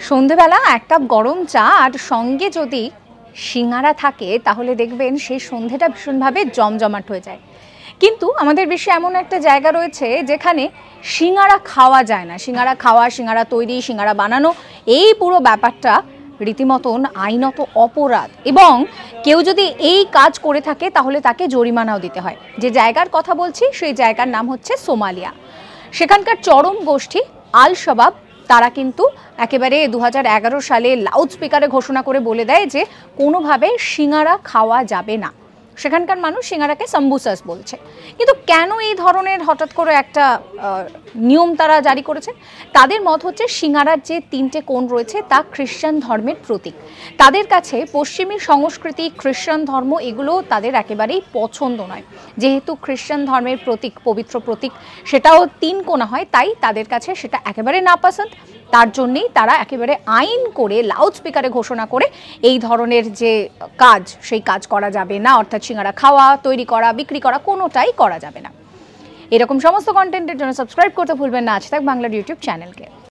সন্ধেবেলা এক কাপ গরম চা আর সঙ্গে যদি সিঙ্গারা থাকে তাহলে দেখবেন সেই সন্ধেটা ভীষণভাবে জমজমাট হয়ে যায়। কিন্তু আমাদের বিশ্বে এমন একটা জায়গা রয়েছে যেখানে সিঙ্গারা খাওয়া যায় না। সিঙ্গারা খাওয়া, সিঙ্গারা তৈরি, সিঙ্গারা বানানো, এই পুরো ব্যাপারটা রীতিমতন আইনত অপরাধ, এবং কেউ যদি এই কাজ করে থাকে তাহলে তাকে জরিমানাও দিতে হয়। যে জায়গার কথা বলছি সেই জায়গার নাম হচ্ছে সোমালিয়া। সেখানকার চরম গোষ্ঠী আল শাবাব, তারা কিন্তু একেবারে 2011 সালে লাউড স্পিকারে ঘোষণা করে বলে দেয় যে কোনোভাবে সিঙ্গারা খাওয়া যাবে না। সেখানকার মানুষ সিঙ্গারাকে সাম্বুসাস বলছে। কিন্তু কেন এই ধরনের হঠাৎ করে একটা নিয়ম তারা জারি করেছে? তাদের মত হচ্ছে সিঙ্গারার যে 3টে কোণ রয়েছে তা খ্রিস্টান ধর্মের প্রতীক। তাদের কাছে পশ্চিমী সংস্কৃতি, খ্রিস্টান ধর্ম এগুলো তাদের একেবারেই পছন্দ নয়। যেহেতু খ্রিস্টান ধর্মের প্রতীক, পবিত্র প্রতীক, সেটাও 3 কোণা হয়, তাই তাদের কাছে সেটা একেবারে নাপসন্দ। তার জন্যেই তারা একেবারে আইন করে লাউড স্পিকারে ঘোষণা করে এই ধরনের যে কাজ, সেই কাজ করা যাবে না। অর্থাৎ সিঙ্গারা খাওয়া, তৈরি করা, বিক্রি করা কোনোটাই করা যাবে না। এরকম সমস্ত কন্টেন্টের জন্য সাবস্ক্রাইব করতে ভুলবেন না আজ তাক বাংলার ইউটিউব চ্যানেলকে।